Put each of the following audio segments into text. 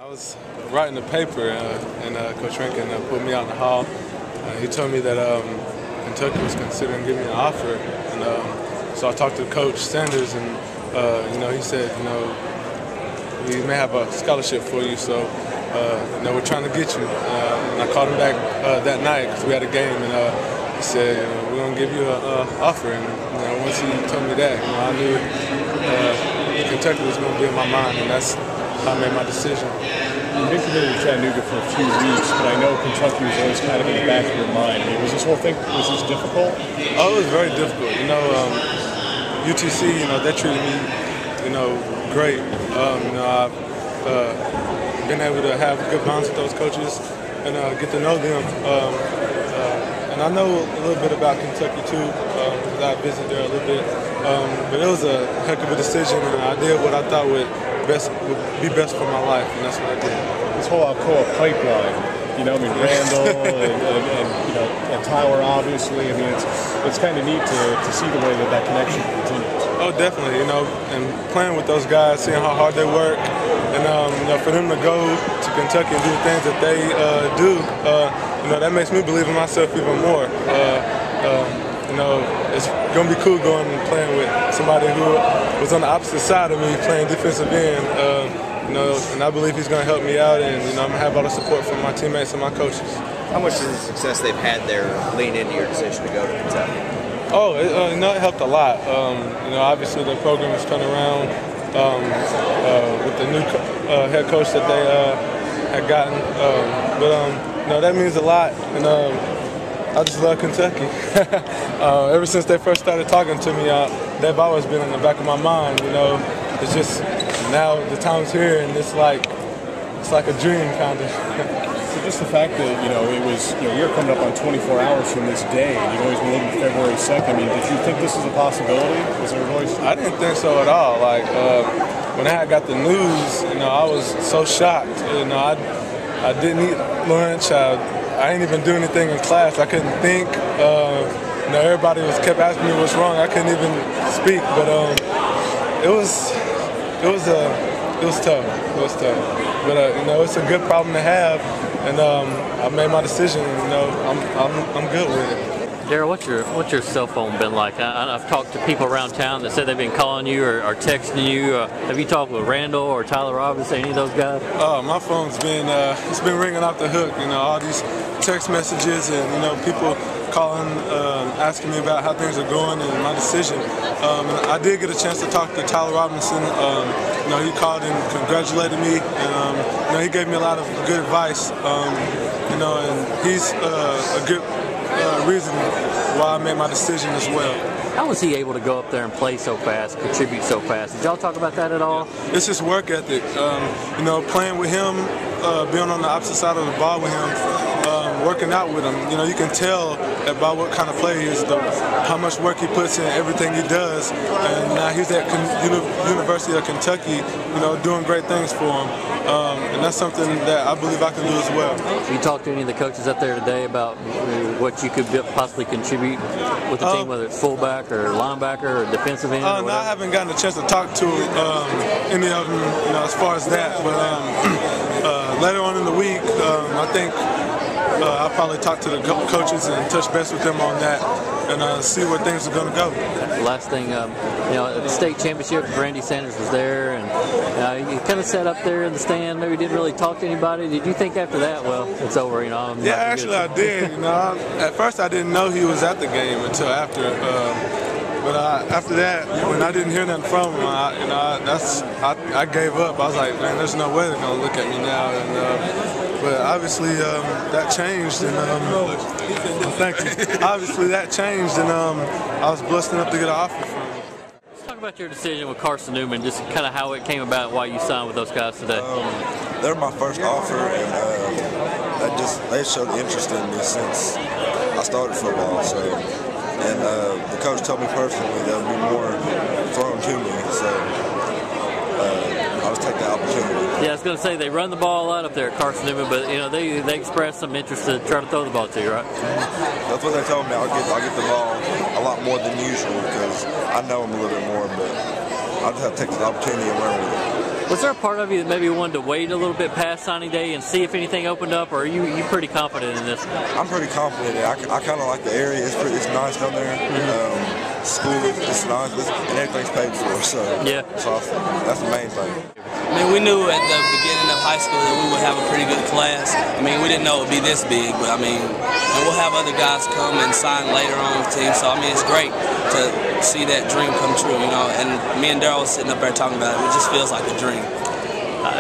I was writing the paper, and Coach Rankin put me out in the hall. He told me that Kentucky was considering giving me an offer, and so I talked to Coach Sanders, and he said, we may have a scholarship for you, so we're trying to get you. And I called him back that night because we had a game, and he said, we're going to give you an offer. And once he told me that, I knew Kentucky was going to be in my mind, and that's how I made my decision. You've been committed to Chattanooga for a few weeks, but I know Kentucky was always kind of in the back of your mind. Was this whole thing, was this difficult? Oh, it was very difficult. UTC, they treated me, great. I've been able to have good bonds with those coaches and get to know them. And I know a little bit about Kentucky too, because I visited there a little bit. But it was a heck of a decision, and I did what I thought would be best for my life, and that's what I did. This whole Alcoa pipeline, Randall and Tyler, obviously. It's kind of neat to see the way that connection continues. Oh, definitely. And playing with those guys, seeing how hard they work, and for them to go to Kentucky and do the things that they do, that makes me believe in myself even more. It's going to be cool going and playing with somebody who was on the opposite side of me, playing defensive end. And I believe he's going to help me out, and I'm going to have all the support from my teammates and my coaches. How much does the success they've had there lean into your decision to go to Kentucky? Oh, it helped a lot. Obviously the program has turned around with the new head coach that they had gotten. But that means a lot, and I just love Kentucky. Ever since they first started talking to me, they've always been in the back of my mind. It's just now the time's here, and it's like a dream, kind of. So just the fact that it was you're coming up on 24 hours from this day, and you've always been looking for February 2nd. Did you think this was a possibility? Was there a voice? I didn't think so at all. When I got the news, I was so shocked. I didn't eat lunch. I didn't even do anything in class. I couldn't think. Everybody kept asking me what's wrong. I couldn't even speak. But it was tough. It was tough. But it's a good problem to have, and I made my decision. I'm good with it. Darrell, what's your cell phone been like? I've talked to people around town that said they've been calling you or texting you. Have you talked with Randall or Tyler Robinson, any of those guys? My phone's been it's been ringing off the hook. All these text messages and people calling, asking me about how things are going and my decision. And I did get a chance to talk to Tyler Robinson. He called and congratulated me, and he gave me a lot of good advice. And he's a good reason why I made my decision as well. How was he able to go up there and play so fast, contribute so fast? Did y'all talk about that at all? It's his work ethic. Playing with him, being on the opposite side of the ball with him, working out with him. You can tell about what kind of player he is, how much work he puts in everything he does. And now he's at University of Kentucky, doing great things for him. And that's something that I believe I can do as well. You talked to any of the coaches up there today about what you could possibly contribute with the team, whether it's fullback or linebacker or defensive end? No, I haven't gotten a chance to talk to any of them, as far as that. But later on in the week, I think I'll probably talk to the coaches and touch base with them on that and see where things are going to go. Last thing, at the state championship, Randy Sanders was there, and you kind of sat up there in the stand, maybe didn't really talk to anybody. Did you think after that, well, it's over, I'm Yeah, actually I did. At first I didn't know he was at the game until after. But after that, when I didn't hear nothing from him, I gave up. I was like, man, there's no way they're going to look at me now. But obviously that changed, and thank you. Obviously that changed, and I was blessed enough to get an offer from him. Let's talk about your decision with Carson Newman, just kind of how it came about, why you signed with those guys today. They're my first offer, and they showed interest in me since I started football. And the coach told me personally there would be more thrown to me, so I'll just take the opportunity. Yeah, I was going to say they run the ball a lot up there at Carson Newman, but they expressed some interest to try to throw the ball to you, right? That's what they told me. I'll get the ball a lot more than usual because I know him a little bit more, but I'll just have to take the opportunity and run with it. Was there a part of you that maybe wanted to wait a little bit past signing day and see if anything opened up, or are you pretty confident in this? I'm pretty confident. I kind of like the area. It's nice down there. School is nice, and everything's paid for. So yeah, so that's the main thing. I mean, we knew at the beginning of high school that we would have a pretty good class. I mean, we didn't know it would be this big, but I mean, and we'll have other guys come and sign later on with the team. So I mean, it's great to see that dream come true, you know. And me and Darrell sitting up there talking about it. It just feels like a dream.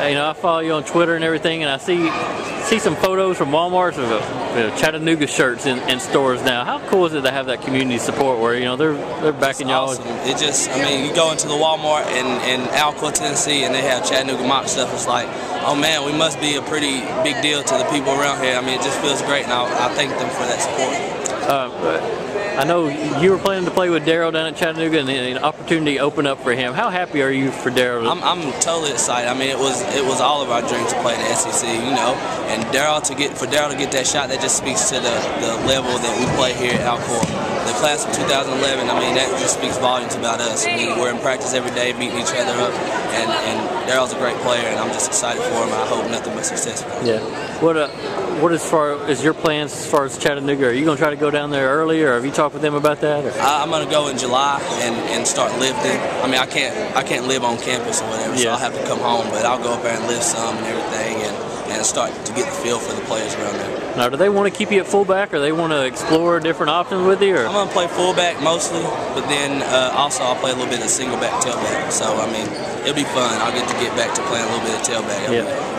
You know, I follow you on Twitter and everything, and I see some photos from Walmart of Chattanooga shirts in stores now. How cool is it to have that community support where, you know, they're backing y'all? Awesome. It just, I mean, you go into the Walmart in Alcoa, Tennessee, and they have Chattanooga mock stuff. It's like, oh man, we must be a pretty big deal to the people around here. I mean, it just feels great, and I thank them for that support. I know you were planning to play with Darrell down at Chattanooga, and an opportunity opened up for him. How happy are you for Darrell? I'm totally excited. I mean, it was all of our dreams to play in the SEC, you know. And for Darrell to get that shot, that just speaks to the level that we play here at Alcoa. The class of 2011, I mean, that just speaks volumes about us. I mean, we're in practice every day, beating each other up, and Darrell's a great player, and I'm just excited for him. I hope nothing but success for him. Yeah. What as far as your plans as far as Chattanooga? Are you going to try to go down there early, or have you talked with them about that? I'm going to go in July and start lifting. I mean, I can't live on campus or whatever, so I'll have to come home, but I'll go up there and lift some and everything, and start to get the feel for the players around there. Now, do they want to keep you at fullback, or they want to explore different options with you? Or? I'm going to play fullback mostly, but then also I'll play a little bit of single back tailback. So, I mean, it'll be fun. I'll get back to playing a little bit of tailback. Yeah.